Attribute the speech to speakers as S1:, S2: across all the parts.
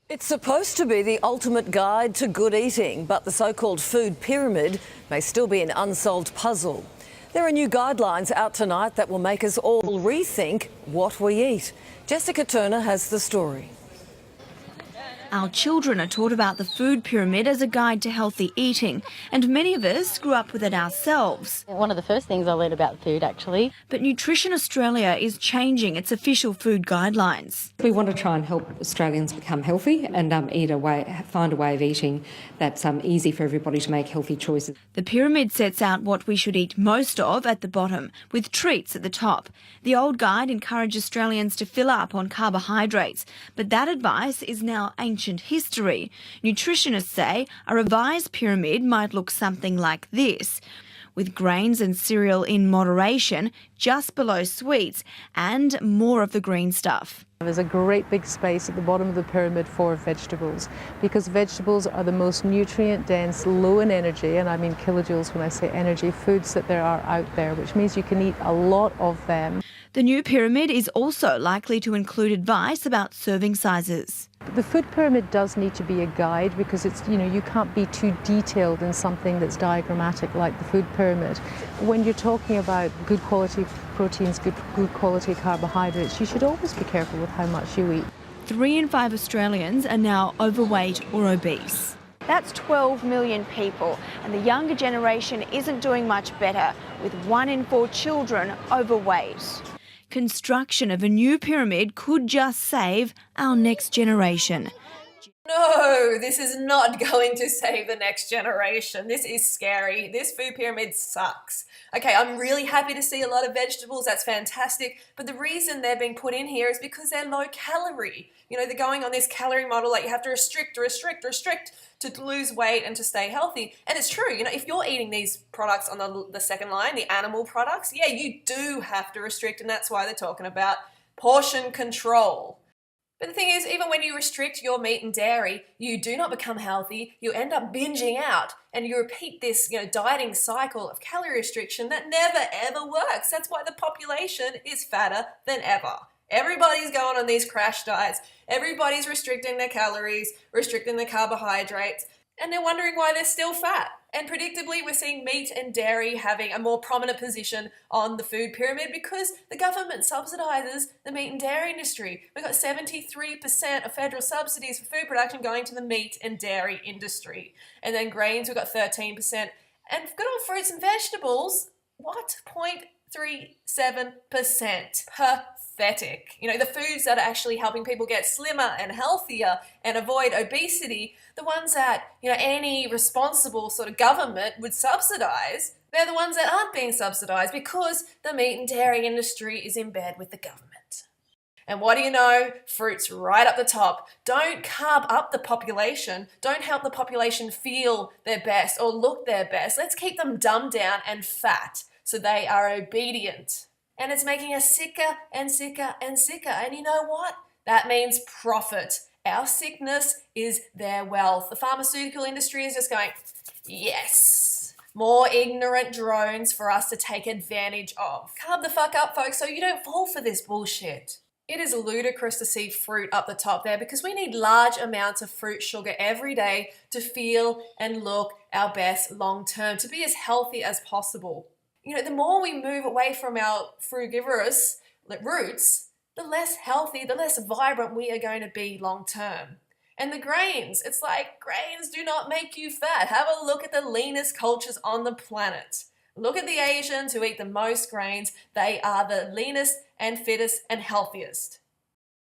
S1: It's supposed to be the ultimate guide to good eating, but the so-called food pyramid may still be an unsolved puzzle. There are new guidelines out tonight that will make us all rethink what we eat. Jessica Turner has the story.
S2: Our children are taught about the food pyramid as a guide to healthy eating, and many of us grew up with it ourselves.
S3: One of the first things I learned about food, actually.
S2: But Nutrition Australia is changing its official food guidelines.
S4: We want to try and help Australians become healthy and find a way of eating that's easy for everybody to make healthy choices.
S2: The pyramid sets out what we should eat most of at the bottom, with treats at the top. The old guide encouraged Australians to fill up on carbohydrates, but that advice is now ancient history. Nutritionists say a revised pyramid might look something like this, with grains and cereal in moderation, just below sweets, and more of the green stuff.
S5: There's a great big space at the bottom of the pyramid for vegetables, because vegetables are the most nutrient dense, low in energy, and I mean kilojoules when I say energy, foods that there are out there, which means you can eat a lot of them.
S2: The new pyramid is also likely to include advice about serving sizes.
S5: The food pyramid does need to be a guide, because it's, you can't be too detailed in something that's diagrammatic like the food pyramid. When you're talking about good quality proteins, good quality carbohydrates, you should always be careful with how much you eat.
S2: 3 in 5 Australians are now overweight or obese. That's 12 million people, and the younger generation isn't doing much better, with 1 in 4 children overweight. Construction of a new pyramid could just save our next generation.
S6: No, this is not going to save the next generation. This is scary. This food pyramid sucks. Okay, I'm really happy to see a lot of vegetables. That's fantastic. But the reason they're being put in here is because they're low calorie. They're going on this calorie model, like you have to restrict to lose weight and to stay healthy. And it's true, if you're eating these products on the second line, the animal products, yeah, you do have to restrict, and that's why they're talking about portion control. But the thing is, even when you restrict your meat and dairy, you do not become healthy. You end up binging out, and you repeat this, dieting cycle of calorie restriction that never ever works. That's why the population is fatter than ever. Everybody's going on these crash diets. Everybody's restricting their calories, restricting their carbohydrates, and they're wondering why they're still fat. And predictably, we're seeing meat and dairy having a more prominent position on the food pyramid because the government subsidises the meat and dairy industry. We've got 73% of federal subsidies for food production going to the meat and dairy industry. And then grains, we've got 13%. And good on fruits and vegetables, what? 0.37%. Pathetic. The foods that are actually helping people get slimmer and healthier and avoid obesity, the ones that, any responsible sort of government would subsidise, they're the ones that aren't being subsidised because the meat and dairy industry is in bed with the government. And what do you know? Fruit's right up the top. Don't carb up the population. Don't help the population feel their best or look their best. Let's keep them dumbed down and fat so they are obedient. And it's making us sicker and sicker and sicker. And you know what? That means profit. Our sickness is their wealth. The pharmaceutical industry is just going, yes, more ignorant drones for us to take advantage of. Carb the fuck up, folks, so you don't fall for this bullshit. It is ludicrous to see fruit up the top there because we need large amounts of fruit sugar every day to feel and look our best long term, to be as healthy as possible. The more we move away from our frugivorous roots, the less healthy, the less vibrant we are going to be long term. And the grains, it's like grains do not make you fat. Have a look at the leanest cultures on the planet. Look at the Asians who eat the most grains. They are the leanest and fittest and healthiest.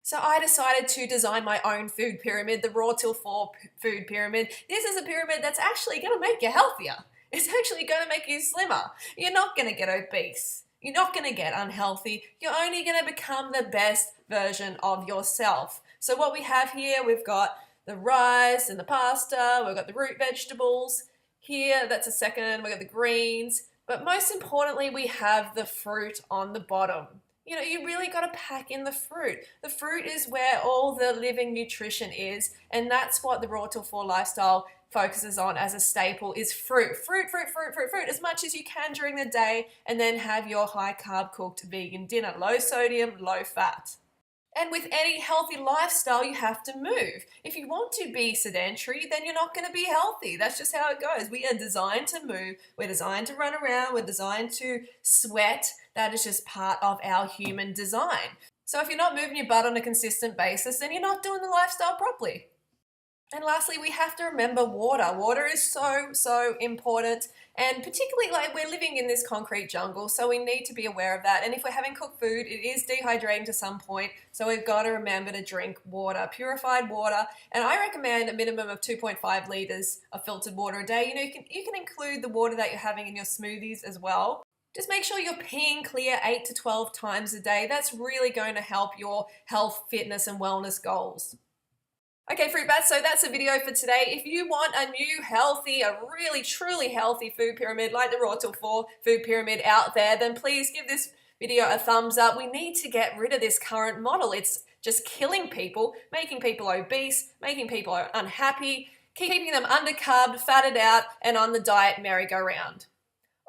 S6: So I decided to design my own food pyramid, the Raw Till 4 food pyramid. This is a pyramid that's actually going to make you healthier. It's actually going to make you slimmer. You're not going to get obese. You're not going to get unhealthy. You're only going to become the best version of yourself. So what we have here, we've got the rice and the pasta. We've got the root vegetables. Here, that's a second. We've got the greens. But most importantly, we have the fruit on the bottom. You really got to pack in the fruit. The fruit is where all the living nutrition is, and that's what the Raw Till 4 lifestyle focuses on as a staple is fruit. Fruit as much as you can during the day, and then have your high carb cooked vegan dinner. Low sodium, low fat. And with any healthy lifestyle, you have to move. If you want to be sedentary, then you're not going to be healthy. That's just how it goes. We are designed to move. We're designed to run around. We're designed to sweat. That is just part of our human design. So if you're not moving your butt on a consistent basis, then you're not doing the lifestyle properly. And lastly, we have to remember water. Water is so important, and particularly like we're living in this concrete jungle, so we need to be aware of that. And if we're having cooked food, it is dehydrating to some point, so we've got to remember to drink water, purified water. And I recommend a minimum of 2.5 litres of filtered water a day. You know, you can include the water that you're having in your smoothies as well. Just make sure you're peeing clear 8 to 12 times a day. That's really going to help your health, fitness, and wellness goals. Okay, fruit bats, so that's the video for today. If you want a new healthy, a really truly healthy food pyramid like the Raw Till 4 food pyramid out there, then please give this video a thumbs up. We need to get rid of this current model. It's just killing people, making people obese, making people unhappy, keeping them undercarbed, fatted out, and on the diet merry-go-round.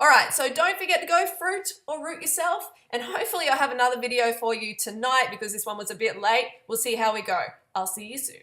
S6: Alright, so don't forget to go fruit or root yourself, and hopefully I'll have another video for you tonight because this one was a bit late. We'll see how we go. I'll see you soon.